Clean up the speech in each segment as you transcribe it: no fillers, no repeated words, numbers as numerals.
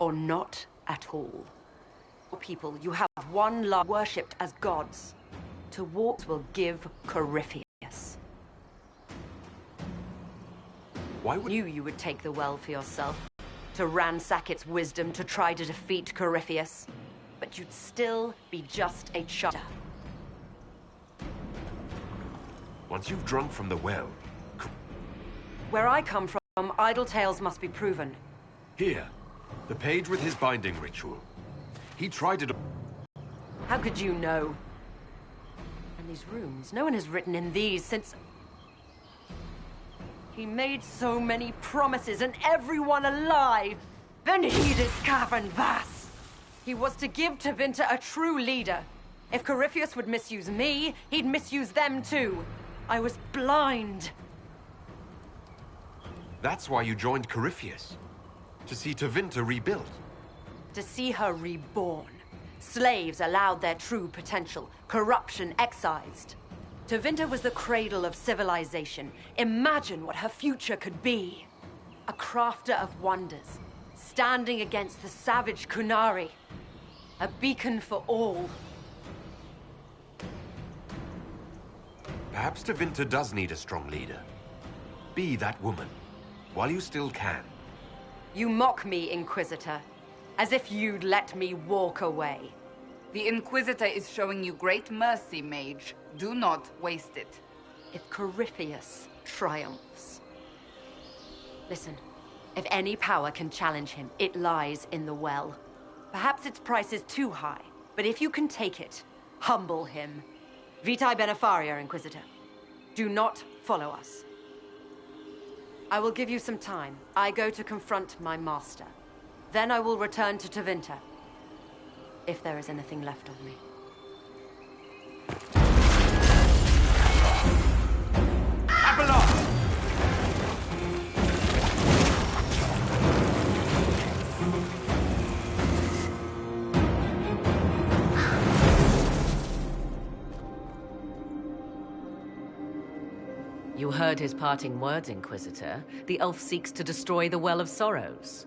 or not at all. People, you have one love worshipped as gods. To walk will give Corypheus. Why would You would take the well for yourself, to ransack its wisdom, to try to defeat Corypheus. But you'd still be just a child. Once you've drunk from the well... Where I come from, idle tales must be proven. Here, the page with his binding ritual. He tried it... How could you know? And these runes, no one has written in these since... He made so many promises, and everyone alive! Then he discovered this! He was to give Tevinter a true leader. If Corypheus would misuse me, he'd misuse them too. I was blind. That's why you joined Corypheus. To see Tevinter rebuilt. To see her reborn. Slaves allowed their true potential, corruption excised. Tevinter was the cradle of civilization. Imagine what her future could be. A crafter of wonders, standing against the savage Kunari. A beacon for all. Perhaps Tevinter does need a strong leader. Be that woman, while you still can. You mock me, Inquisitor, as if you'd let me walk away. The Inquisitor is showing you great mercy, Mage. Do not waste it. If Corypheus triumphs. Listen, if any power can challenge him, it lies in the well. Perhaps its price is too high, but if you can take it, humble him. Vitae Benefaria, Inquisitor. Do not follow us. I will give you some time. I go to confront my master. Then I will return to Tevinter. If there is anything left of me. Abelard! You heard his parting words, Inquisitor. The elf seeks to destroy the Well of Sorrows.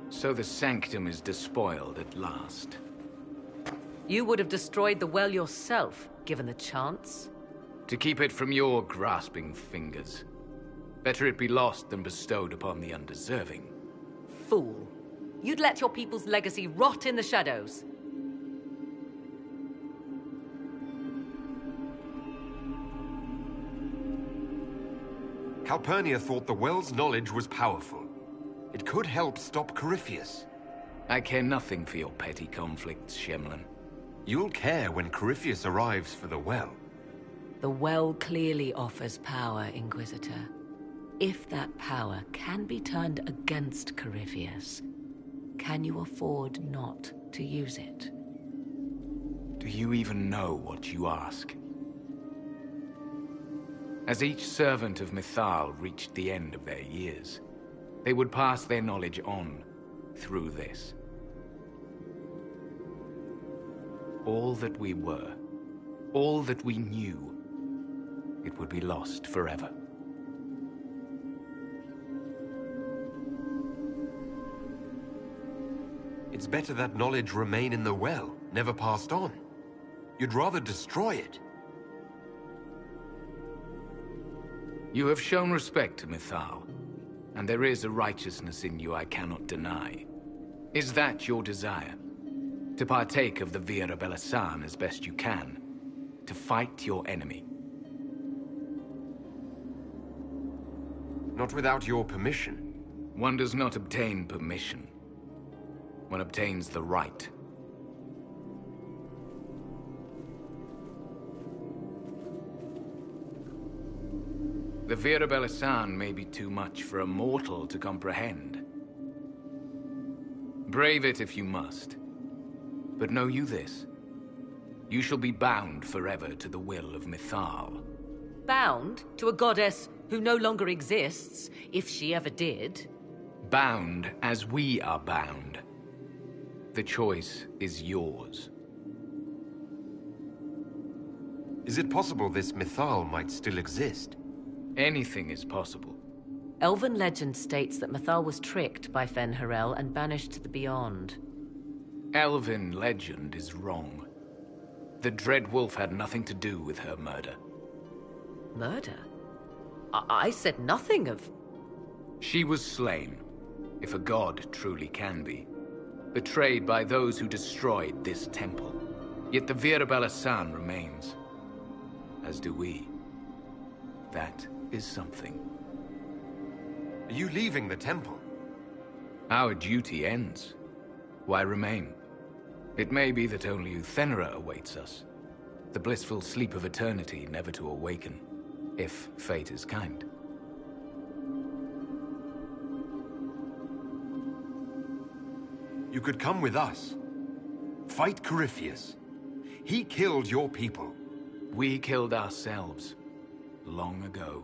So the Sanctum is despoiled at last. You would have destroyed the well yourself, given the chance. To keep it from your grasping fingers. Better it be lost than bestowed upon the undeserving. Fool. You'd let your people's legacy rot in the shadows. Calpurnia thought the well's knowledge was powerful. It could help stop Corypheus. I care nothing for your petty conflicts, Shemlin. You'll care when Corypheus arrives for the well. The well clearly offers power, Inquisitor. If that power can be turned against Corypheus, can you afford not to use it? Do you even know what you ask? As each servant of Mythal reached the end of their years, they would pass their knowledge on through this. All that we were, all that we knew, it would be lost forever. It's better that knowledge remain in the well, never passed on. You'd rather destroy it. You have shown respect to Mythal, and there is a righteousness in you I cannot deny. Is that your desire? To partake of the Vira Belasan as best you can? To fight your enemy? Not without your permission. One does not obtain permission. One obtains the right. The Vira Belasan may be too much for a mortal to comprehend. Brave it if you must. But know you this. You shall be bound forever to the will of Mythal. Bound to a goddess who no longer exists, if she ever did. Bound as we are bound. The choice is yours. Is it possible this Mythal might still exist? Anything is possible. Elven legend states that Mythal was tricked by Fen-Harel and banished to the Beyond. Elven legend is wrong. The Dread Wolf had nothing to do with her murder. Murder? I said nothing of... She was slain, if a god truly can be. Betrayed by those who destroyed this temple. Yet the Virabella-san remains. As do we. That is something. Are you leaving the temple? Our duty ends. Why remain? It may be that only Uthenera awaits us. The blissful sleep of eternity never to awaken, if fate is kind. You could come with us. Fight Corypheus. He killed your people. We killed ourselves, long ago.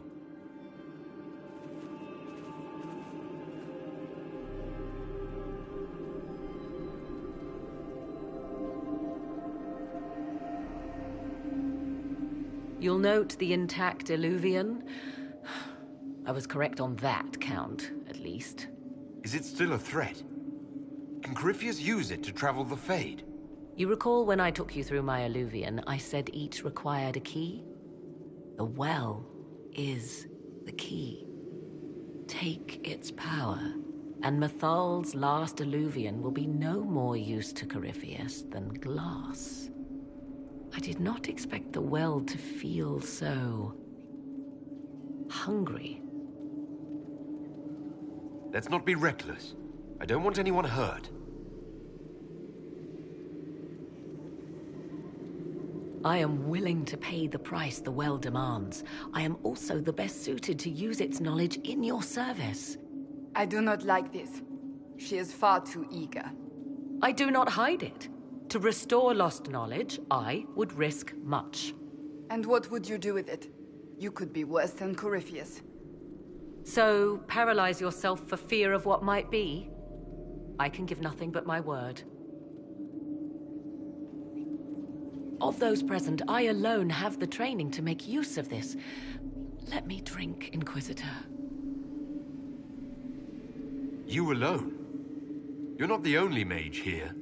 You'll note the intact Illuvian. I was correct on that count, at least. Is it still a threat? Can Corypheus use it to travel the Fade? You recall when I took you through my Illuvian, I said each required a key? The well is the key. Take its power, and Mythal's last Illuvian will be no more use to Corypheus than glass. I did not expect the well to feel so... hungry. Let's not be reckless. I don't want anyone hurt. I am willing to pay the price the well demands. I am also the best suited to use its knowledge in your service. I do not like this. She is far too eager. I do not hide it. To restore lost knowledge, I would risk much. And what would you do with it? You could be worse than Corypheus. So, paralyze yourself for fear of what might be? I can give nothing but my word. Of those present, I alone have the training to make use of this. Let me drink, Inquisitor. You alone? You're not the only mage here.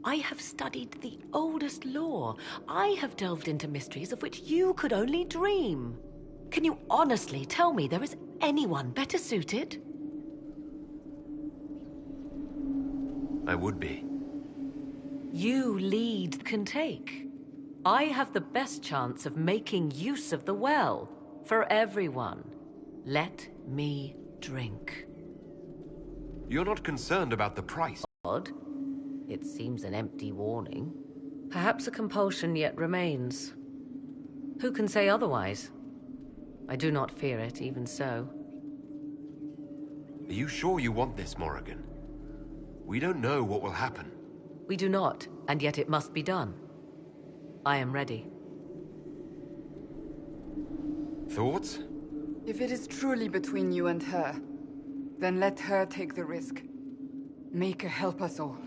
I have studied the oldest lore. I have delved into mysteries of which you could only dream. Can you honestly tell me there is anyone better suited? I would be. You lead can take. I have the best chance of making use of the well. For everyone. Let me drink. You're not concerned about the price. Odd. It seems an empty warning. Perhaps a compulsion yet remains. Who can say otherwise? I do not fear it, even so. Are you sure you want this, Morrigan? We don't know what will happen. We do not, and yet it must be done. I am ready. Thoughts? If it is truly between you and her, then let her take the risk. Make her help us all.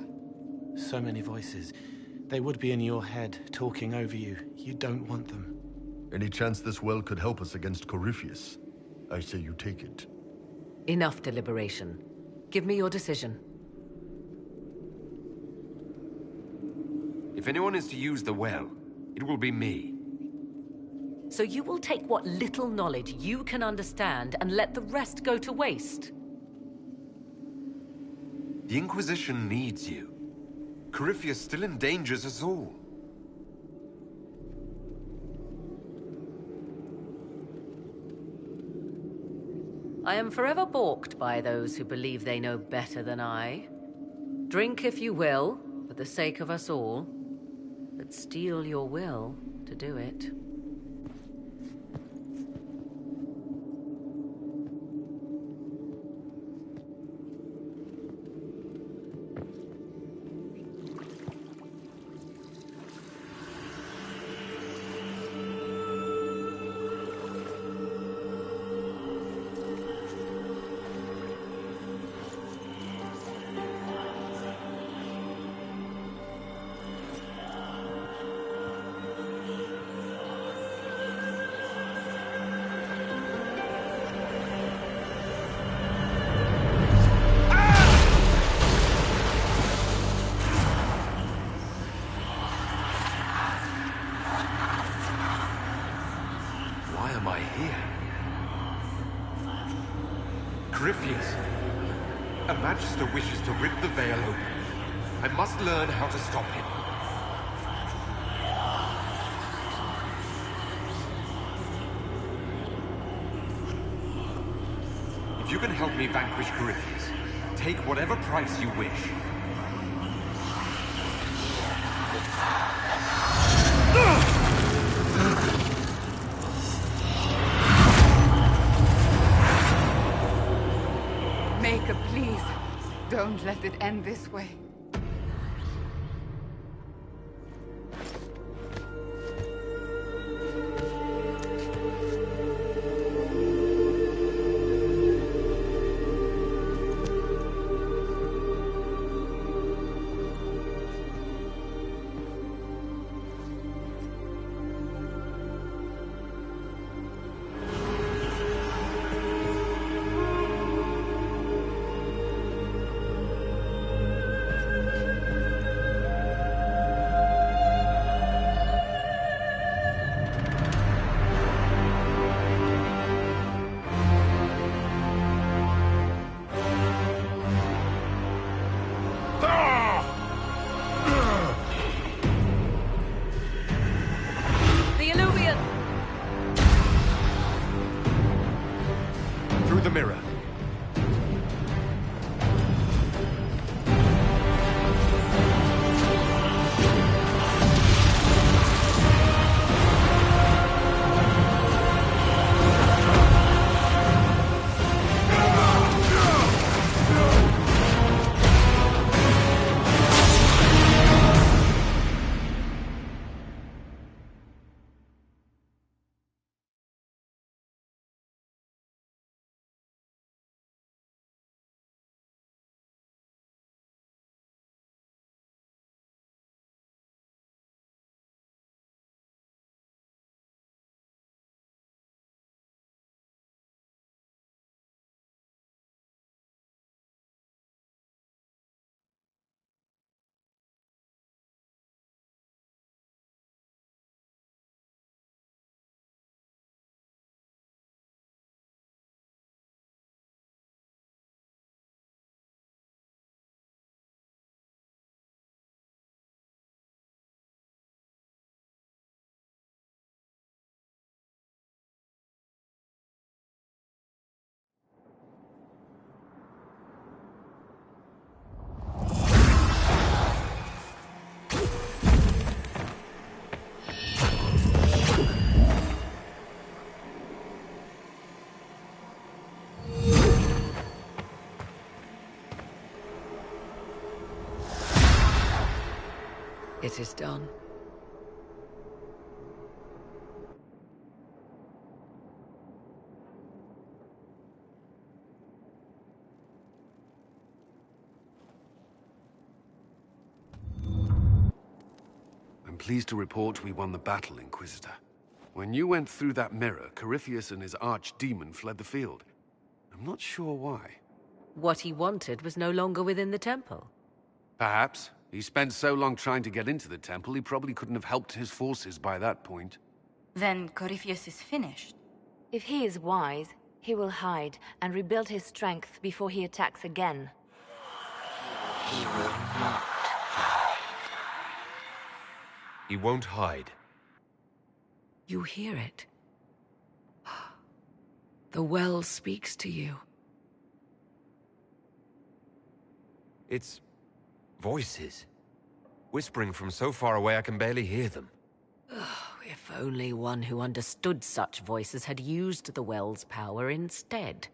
So many voices. They would be in your head, talking over you. You don't want them. Any chance this well could help us against Corypheus? I say you take it. Enough deliberation. Give me your decision. If anyone is to use the well, it will be me. So you will take what little knowledge you can understand and let the rest go to waste? The Inquisition needs you. Corypheus still endangers us all. I am forever balked by those who believe they know better than I. Drink if you will, for the sake of us all, but steel your will to do it. A Magister wishes to rip the veil open. I must learn how to stop him. If you can help me vanquish Corypheus, take whatever price you wish. Maker, please, don't let it end this way. The mirror. It is done. I'm pleased to report we won the battle, Inquisitor. When you went through that mirror, Corypheus and his archdemon fled the field. I'm not sure why. What he wanted was no longer within the temple. Perhaps. He spent so long trying to get into the temple, he probably couldn't have helped his forces by that point. Then Corypheus is finished. If he is wise, he will hide and rebuild his strength before he attacks again. He will not. He won't hide. You hear it. The well speaks to you. It's voices. Whispering from so far away I can barely hear them. If only one who understood such voices had used the well's power instead.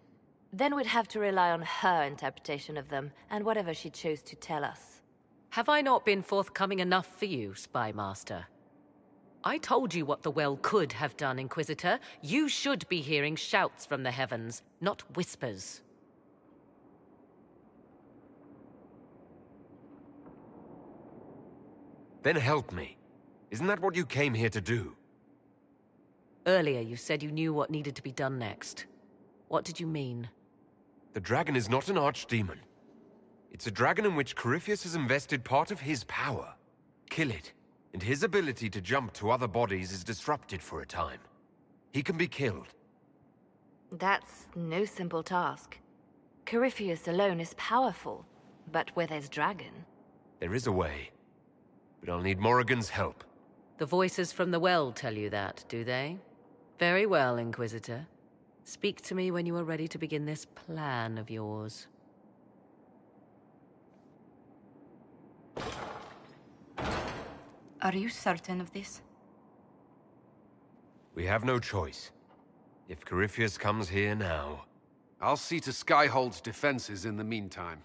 Then we'd have to rely on her interpretation of them, and whatever she chose to tell us. Have I not been forthcoming enough for you, Spy Master? I told you what the well could have done, Inquisitor. You should be hearing shouts from the heavens, not whispers. Then help me. Isn't that what you came here to do? Earlier you said you knew what needed to be done next. What did you mean? The dragon is not an archdemon. It's a dragon in which Corypheus has invested part of his power. Kill it, and his ability to jump to other bodies is disrupted for a time. He can be killed. That's no simple task. Corypheus alone is powerful, but where there's dragon... There is a way, but I'll need Morrigan's help. The voices from the well tell you that, do they? Very well, Inquisitor. Speak to me when you are ready to begin this plan of yours. Are you certain of this? We have no choice. If Corypheus comes here now... I'll see to Skyhold's defenses in the meantime.